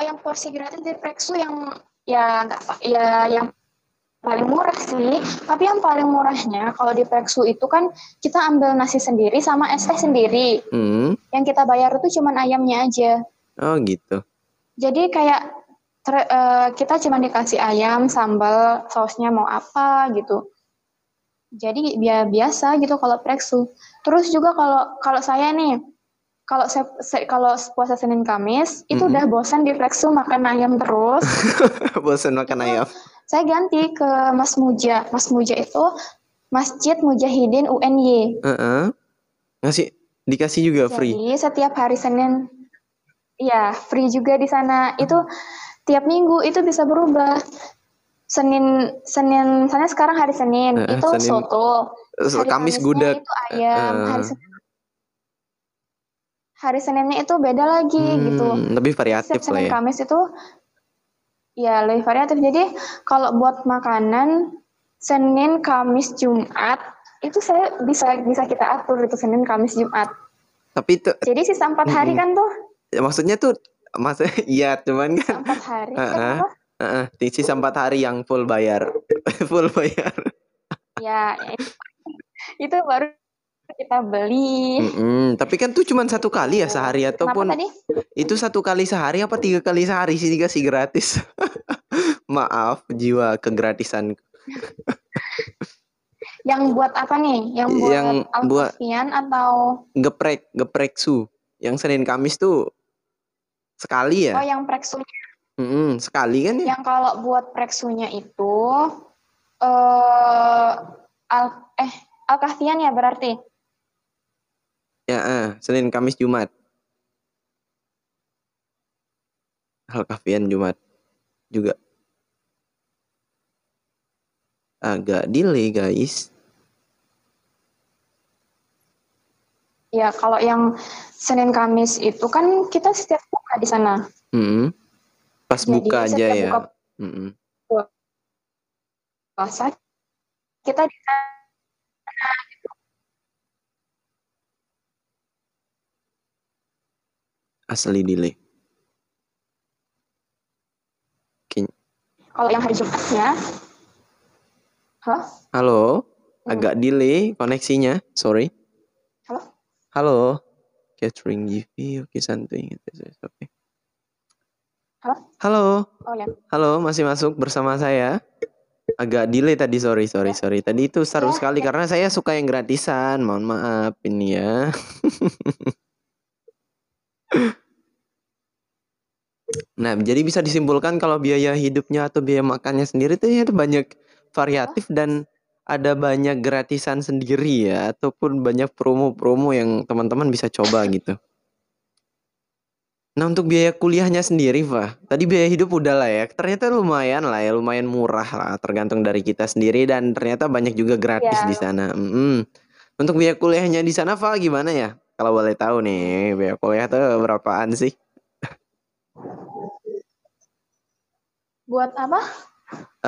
yang porsi gratis di Preksu yang ya nggak ya yang paling murah sih. Tapi yang paling murahnya kalau di Preksu itu kan kita ambil nasi sendiri sama es teh sendiri. Yang kita bayar itu cuma ayamnya aja. Oh gitu. Jadi kayak kita cuma dikasih ayam, sambal, sausnya mau apa gitu. Jadi biasa gitu kalau Preksu. Terus juga kalau saya nih, kalau puasa Senin Kamis itu udah bosan di Preksu makan ayam terus. Bosan makan ayam. Saya ganti ke Mas Muja. Mas Muja itu Masjid Mujahidin UNY. Dikasih juga free. Jadi setiap hari Senin, ya free juga di sana. Itu tiap minggu itu bisa berubah. Senin sana sekarang hari Senin itu soto. Hari Kamis Kamisnya gudeg. itu ayam. Hari Seninnya itu beda lagi gitu. Lebih variatif lah Senin ya. Kamis itu ya lebih variatif. Jadi kalau buat makanan Senin, Kamis, Jumat itu saya bisa kita atur itu Senin, Kamis, Jumat. Tapi itu jadi sisa 4 hari kan tuh. Maksudnya iya cuman kan. Sisa 4 hari. Sisa 4 hari yang full bayar. Full bayar. Ya, itu baru kita beli. Tapi kan tuh cuma 1 kali ya sehari ataupun tadi? Itu 1 kali sehari apa 3 kali sehari sih dikasih gratis? Maaf jiwa kegratisan. Yang buat apa nih? Yang buat Alfian atau Gepreksu. Yang Senin Kamis tuh sekali ya? Oh, yang Preksunya. Sekali kan ya? Yang kalau buat Preksunya itu Al-Kahfian ya berarti? Ya, Senin, Kamis, Jumat. Al-Kahfian Jumat juga. Agak delay guys. Ya, kalau yang Senin Kamis itu kan kita setiap buka di sana. Pas jadi, buka aja ya. Puasa kita di sana. Asli delay. Kalau yang hari Jumatnya, halo, agak delay koneksinya, sorry. Halo, catering GV, oke santuy. Oke. Halo. Oh ya. Halo, masih masuk bersama saya. Agak delay tadi, sorry. Tadi itu seru sekali karena saya suka yang gratisan. Mohon maaf ini ya. Nah, jadi bisa disimpulkan kalau biaya hidupnya atau biaya makannya sendiri itu banyak variatif dan ada banyak gratisan sendiri ya, ataupun banyak promo-promo yang teman-teman bisa coba gitu. Nah, untuk biaya kuliahnya sendiri, Fah, tadi biaya hidup udah lah ya, ternyata lumayan lah ya, lumayan murah lah, tergantung dari kita sendiri dan ternyata banyak juga gratis di sana. Untuk biaya kuliahnya di sana, Fah, gimana ya? Kalau boleh tahu nih, biaya kuliah tuh berapaan sih? Buat apa?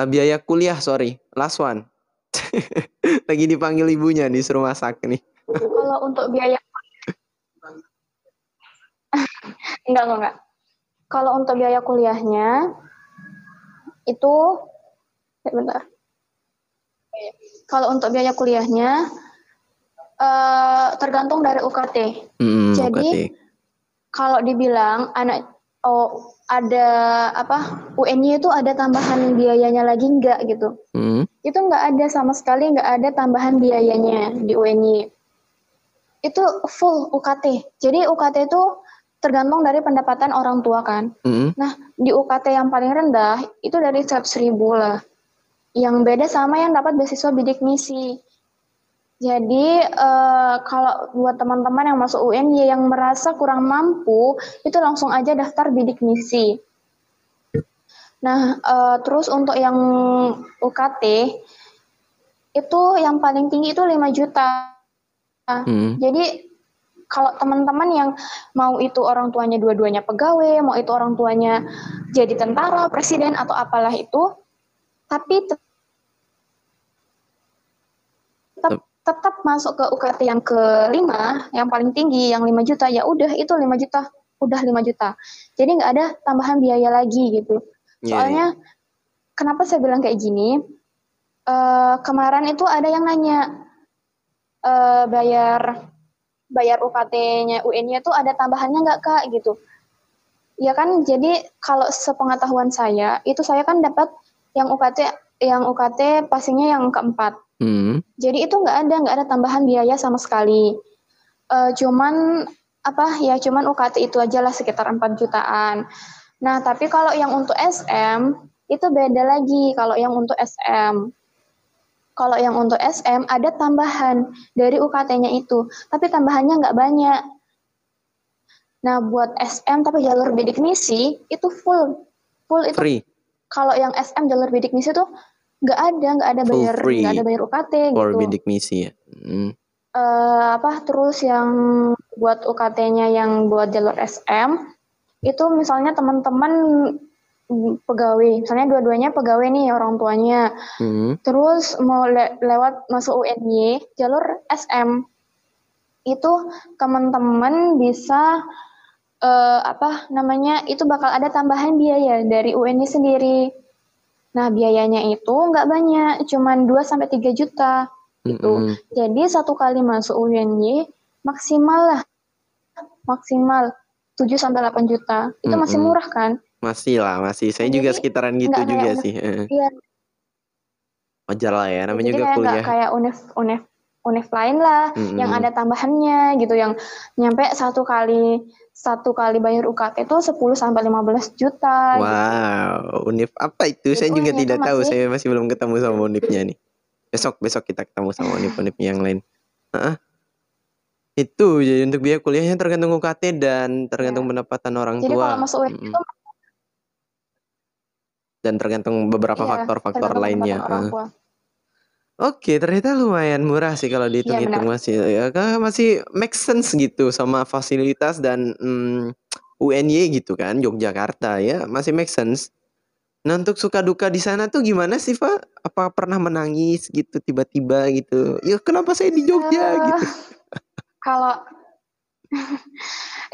Biaya kuliah, sorry, last one. Lagi dipanggil ibunya, disuruh masak nih. Kalau untuk biaya enggak. Kalau untuk biaya kuliahnya itu bentar. Kalau untuk biaya kuliahnya tergantung dari UKT. Jadi kalau dibilang ada UNY itu ada tambahan biayanya lagi enggak gitu. Itu enggak ada sama sekali, enggak ada tambahan biayanya di UNY. Itu full UKT. Jadi UKT itu tergantung dari pendapatan orang tua kan. Nah, di UKT yang paling rendah itu dari 100.000 lah. Yang beda sama yang dapat beasiswa bidik misi. Jadi kalau buat teman-teman yang masuk UNY yang merasa kurang mampu, itu langsung aja daftar bidik misi. Nah, terus untuk yang UKT itu yang paling tinggi itu 5 juta. Jadi kalau teman-teman yang mau itu orang tuanya dua-duanya pegawai, mau itu orang tuanya jadi tentara, presiden atau apalah itu, tapi tetap masuk ke UKT yang ke-5, yang paling tinggi, yang 5 juta, ya udah itu 5 juta. udah 5 juta. Jadi nggak ada tambahan biaya lagi gitu. Soalnya kenapa saya bilang kayak gini? Kemarin itu ada yang nanya bayar UKT-nya UN-nya tuh ada tambahannya nggak Kak gitu. Ya kan, jadi kalau sepengetahuan saya itu saya kan dapat yang UKT pastinya yang keempat. Jadi itu nggak ada tambahan biaya sama sekali. Cuman UKT itu aja lah sekitar 4 jutaan. Nah, tapi kalau yang untuk SM itu beda lagi. Kalau yang untuk SM ada tambahan dari UKT-nya itu, tapi tambahannya nggak banyak. Nah, buat SM tapi jalur bidik misi itu full itu free. Kalau yang SM jalur bidik misi tuh nggak ada bayar UKT for gitu. Bidik misi ya. Terus yang buat UKT-nya yang buat jalur SM itu misalnya teman-teman pegawai, misalnya dua-duanya pegawai nih orang tuanya, terus mau lewat masuk UNY jalur SM itu teman-teman bisa itu bakal ada tambahan biaya dari UNY sendiri. Nah, biayanya itu nggak banyak, cuman 2-3 juta gitu. Jadi satu kali masuk UNY maksimal 7-8 juta. Itu masih murah kan? Masih. Saya juga sekitaran gitu juga sih. Iya. Wajar lah ya, namanya juga kuliah. Kayak univ lain lah, yang ada tambahannya gitu, yang nyampe satu kali bayar UKT itu 10-15 juta. Wow, gitu. Univ apa itu? Saya juga tidak tahu. Saya masih belum ketemu sama univnya nih. Besok kita ketemu sama univ yang lain. Itu jadi untuk biaya kuliahnya tergantung UKT dan tergantung pendapatan orang tua. Jadi kalau masuk UNY itu dan tergantung beberapa faktor-faktor lainnya. Oke, ternyata lumayan murah sih kalau dihitung-hitung, masih make sense gitu sama fasilitas dan UNY gitu kan, Yogyakarta ya, masih make sense. Nah, untuk suka duka di sana tuh gimana sih, Pak? Apa pernah menangis gitu tiba-tiba gitu? Ya kenapa saya di Jogja gitu? Kalau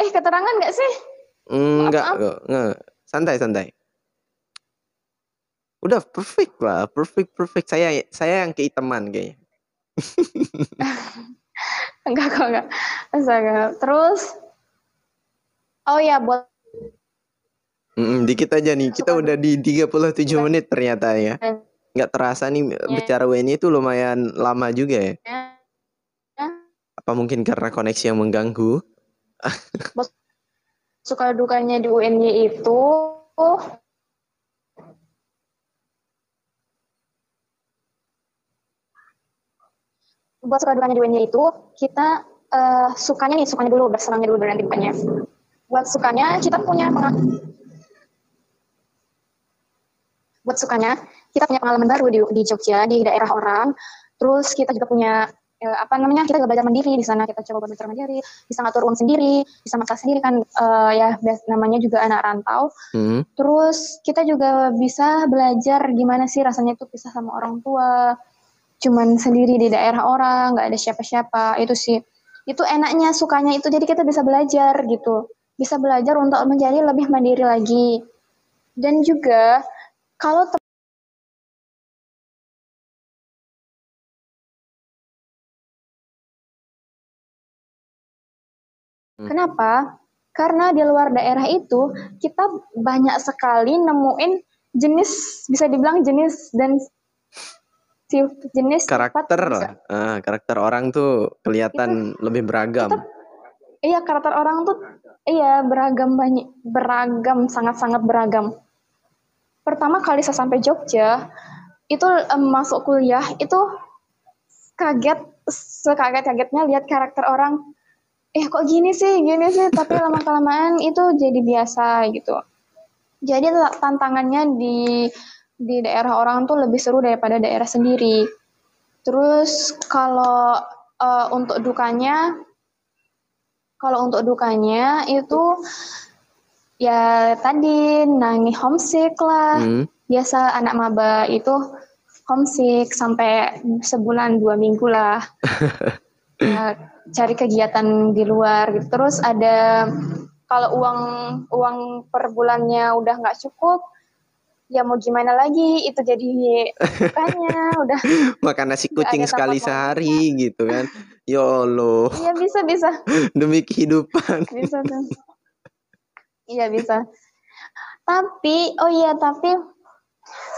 keterangan nggak sih? Enggak. Santai. Udah perfect lah, perfect. Saya yang keiteman kayaknya. Enggak. Terus, buat dikit aja nih, kita udah di 37 menit ternyata ya. Nggak terasa nih bicara WNI itu lumayan lama juga ya. Apa mungkin karena koneksi yang mengganggu? Suka dukanya di UNY itu kita sukanya dulu, bersenangnya dulu nanti dukanya. Buat sukanya kita punya pengalaman baru di Jogja, di daerah orang. Terus kita juga punya kita belajar mandiri di sana, kita coba belajar mandiri, bisa ngatur uang sendiri, bisa masak sendiri kan, namanya juga anak rantau. Terus kita juga bisa belajar gimana sih rasanya itu pisah sama orang tua, cuman sendiri di daerah orang, nggak ada siapa-siapa. Itu sih, itu enaknya, sukanya itu. Jadi kita bisa belajar gitu, bisa belajar untuk menjadi lebih mandiri lagi. Dan juga kalau kenapa? Karena di luar daerah itu kita banyak sekali nemuin bisa dibilang jenis karakter orang tuh kelihatan lebih beragam. Karakter orang tuh beragam, sangat-sangat beragam. Pertama kali saya sampai Jogja itu masuk kuliah itu sekaget-kagetnya lihat karakter orang. Kok gini sih, tapi lama-kelamaan itu jadi biasa gitu. Jadi tantangannya di daerah orang tuh lebih seru daripada daerah sendiri. Terus kalau untuk dukanya itu ya tadi nangis, homesick lah. Biasa anak maba itu homesick sampai sebulan 2 minggu lah. Cari kegiatan di luar gitu. Terus ada kalau uang per bulannya udah nggak cukup, ya mau gimana lagi, itu jadi bukannya udah makan nasi kucing sekali sehari gitu kan. Yolo. Iya bisa demi kehidupan. Bisa tuh. Iya bisa. Tapi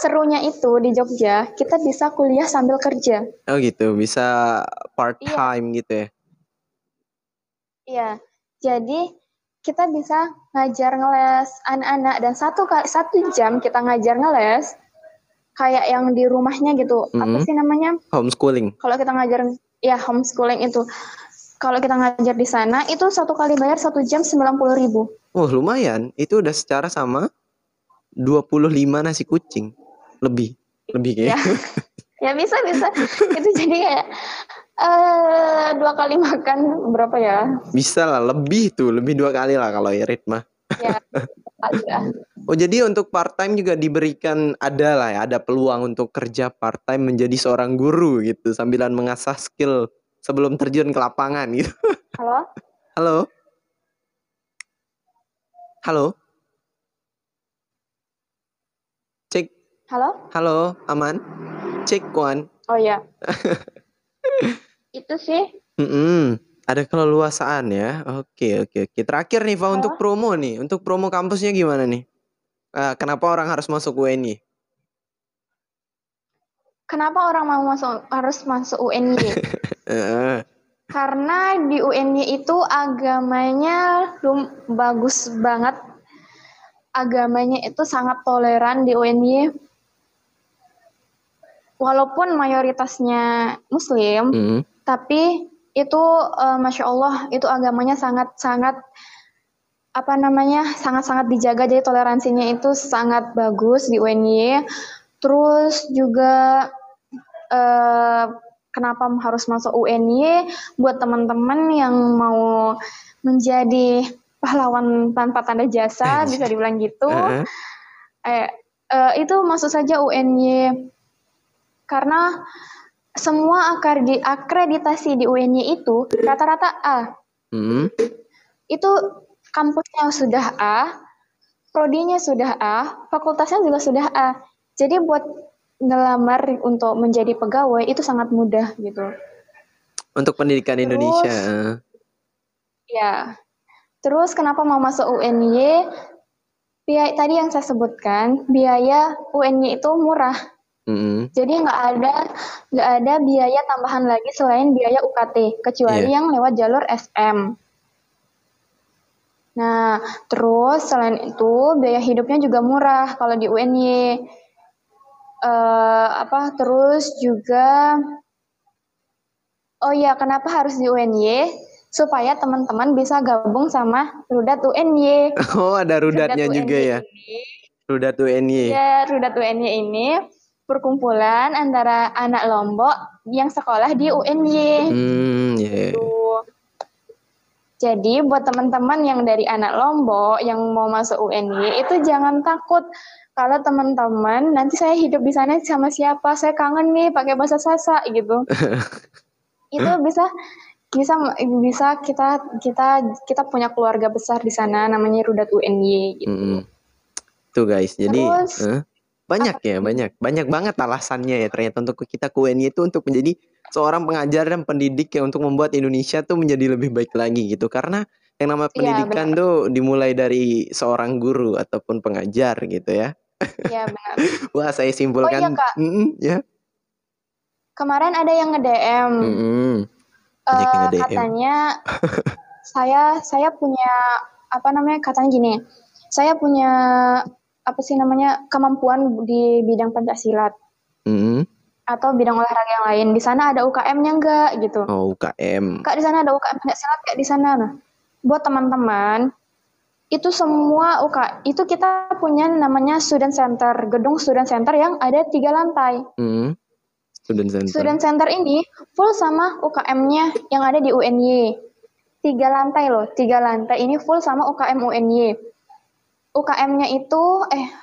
serunya itu di Jogja kita bisa kuliah sambil kerja. Oh gitu, bisa part time gitu ya. Iya. Jadi kita bisa ngajar ngeles anak-anak, dan satu jam kita ngajar ngeles kayak yang di rumahnya gitu. Apa sih namanya? Homeschooling. Kalau kita ngajar, ya homeschooling itu. Kalau kita ngajar di sana itu satu kali bayar 1 jam 90.000. Oh lumayan, itu udah secara sama 25 nasi kucing. Lebih kayak. Ya bisa. Itu jadi kayak 2 kali makan berapa ya? Bisa lah, lebih 2 kali lah kalau Irit mah. Ya, Oh jadi untuk part time juga diberikan, ada peluang untuk kerja part time menjadi seorang guru gitu sambilan mengasah skill sebelum terjun ke lapangan gitu. Halo. Cek. Halo, aman? Cek Wan. Oh ya. Itu sih. Ada keleluasaan ya. Oke. Terakhir nih, Fa, untuk promo nih. Untuk promo kampusnya gimana nih? Kenapa orang harus masuk UNY? Kenapa orang harus masuk UNY? Karena di UNY itu agamanya bagus banget. Agamanya itu sangat toleran di UNY. Walaupun mayoritasnya Muslim, tapi itu Masya Allah itu agamanya sangat-sangat sangat-sangat dijaga, jadi toleransinya itu sangat bagus di UNY. Terus juga kenapa harus masuk UNY? Buat teman-teman yang mau menjadi pahlawan tanpa tanda jasa, bisa dibilang gitu. Itu masuk saja UNY. Karena semua akreditasi di UNY itu rata-rata A. Itu kampusnya sudah A, prodinya sudah A, fakultasnya juga sudah A. Jadi buat ngelamar untuk menjadi pegawai itu sangat mudah gitu. Untuk pendidikan Indonesia. Ya. Terus kenapa mau masuk UNY? Tadi yang saya sebutkan, biaya UNY itu murah. Jadi nggak ada biaya tambahan lagi selain biaya UKT, kecuali yang lewat jalur SM. Nah, terus selain itu biaya hidupnya juga murah kalau di UNY. Terus juga, kenapa harus di UNY? Supaya teman-teman bisa gabung sama Rudat UNY. Oh, ada Rudatnya juga ya? Rudat UNY. Ya, Rudat UNY ini perkumpulan antara anak Lombok yang sekolah di UNY. Jadi buat teman-teman yang dari anak Lombok yang mau masuk UNY itu jangan takut. Kalau teman-teman nanti saya hidup di sana sama siapa, saya kangen nih pakai bahasa Sasak gitu. Itu bisa kita punya keluarga besar di sana namanya Rudat UNY gitu. Tuh guys, jadi banyak banget alasannya ya ternyata untuk kita ke UNY itu untuk menjadi seorang pengajar dan pendidik ya, untuk membuat Indonesia tuh menjadi lebih baik lagi gitu. Karena yang namanya pendidikan tuh dimulai dari seorang guru ataupun pengajar gitu ya. Iya benar. Wah, saya simpulkan. Oh iya Kak. Ya. Kemarin ada yang nge-DM. Katanya saya punya katanya gini. Saya punya kemampuan di bidang pencaksilat. Atau bidang olahraga yang lain. Di sana ada UKM-nya enggak gitu. Oh, UKM. Kak, di sana ada UKM pencaksilat kayak di sana. Nah, buat teman-teman itu semua itu kita punya namanya student center, gedung student center yang ada 3 lantai. Student center ini full sama UKM-nya yang ada di UNY. 3 lantai loh, 3 lantai ini full sama UKM UNY. UKM-nya itu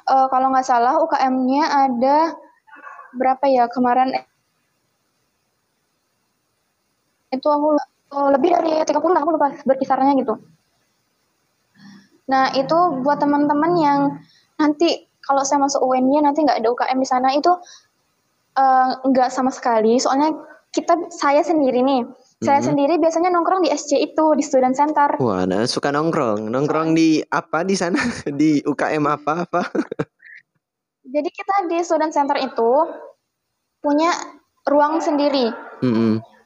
kalau nggak salah UKM-nya ada berapa ya kemarin itu aku lebih dari 30 lah, aku lupa berkisarnya gitu. Nah, itu buat teman-teman yang nanti kalau saya masuk UNY nanti nggak ada UKM di sana, itu nggak sama sekali. Soalnya saya sendiri nih, saya sendiri biasanya nongkrong di SC itu, di student center. Wah, nah, suka nongkrong di apa di sana? Di UKM apa? Jadi kita di student center itu punya ruang sendiri.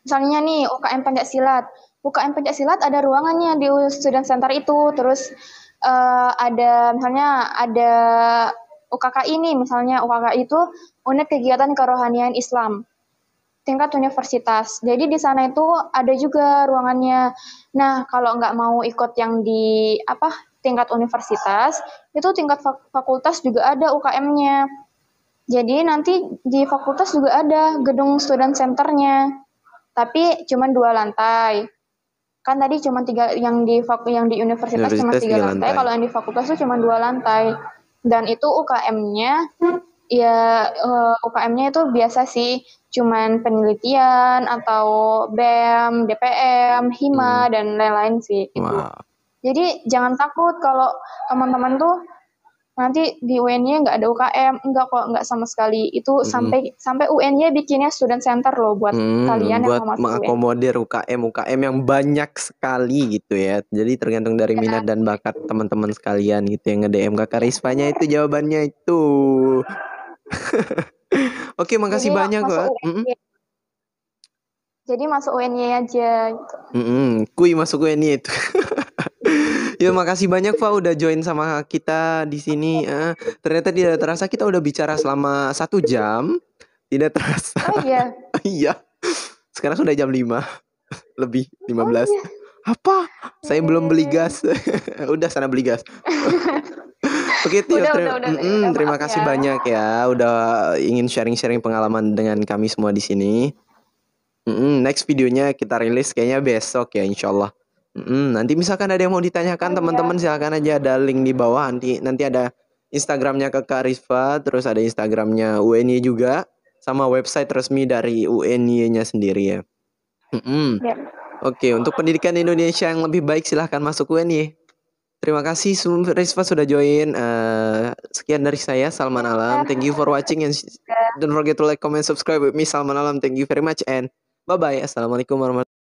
Misalnya nih UKM Pencaksilat. UKM Pencaksilat ada ruangannya di student center itu. Terus ada misalnya ada UKK ini, misalnya UKK itu unit kegiatan kerohanian Islam tingkat universitas. Jadi di sana itu ada juga ruangannya. Nah, kalau nggak mau ikut yang di tingkat universitas, itu tingkat fakultas juga ada UKM-nya. Jadi nanti di fakultas juga ada gedung student center-nya. Tapi cuma 2 lantai. Kan tadi cuma 3 yang di universitas cuma 3 lantai. Kalau yang di fakultas itu cuma 2 lantai. Dan itu UKM-nya ya UKM-nya itu biasa sih, cuman penelitian atau BEM, DPM, HIMA dan lain-lain sih itu. Wow. Jadi jangan takut kalau teman-teman tuh nanti di UNY nggak ada UKM, nggak sama sekali. Itu sampai UNY bikinnya student center loh buat kalian buat yang mau mengakomodir UKM yang banyak sekali gitu ya. Jadi tergantung dari minat dan bakat teman-teman sekalian gitu yang nge-DM Kakak Rizvanya itu jawabannya itu. Oke, makasih jadi banyak kok. Jadi masuk UNY aja gitu. Kui masuk UNY itu. Ya, makasih banyak Pak udah join sama kita di sini. Ternyata tidak terasa kita udah bicara selama 1 jam. Tidak terasa. Oh iya. Iya. Sekarang sudah jam 5 lebih 15. Oh, iya. Apa? Saya belum beli gas. Udah sana beli gas. Oke, Tio, terima kasih banyak ya udah ingin sharing-sharing pengalaman dengan kami semua di sini. Next videonya kita rilis kayaknya besok ya, insyaallah. Nanti misalkan ada yang mau ditanyakan teman-teman silakan aja, ada link di bawah. Nanti ada Instagramnya Kakak Rizva, terus ada Instagramnya UNY juga, sama website resmi dari UNY-nya sendiri ya. Oke, untuk pendidikan Indonesia yang lebih baik silahkan masuk UNY. Terima kasih Rizva sudah join. Sekian dari saya, Salman Alam. Thank you for watching and don't forget to like, comment, subscribe with me, Salman Alam. Thank you very much and bye-bye. Assalamualaikum warahmatullahi wabarakatuh.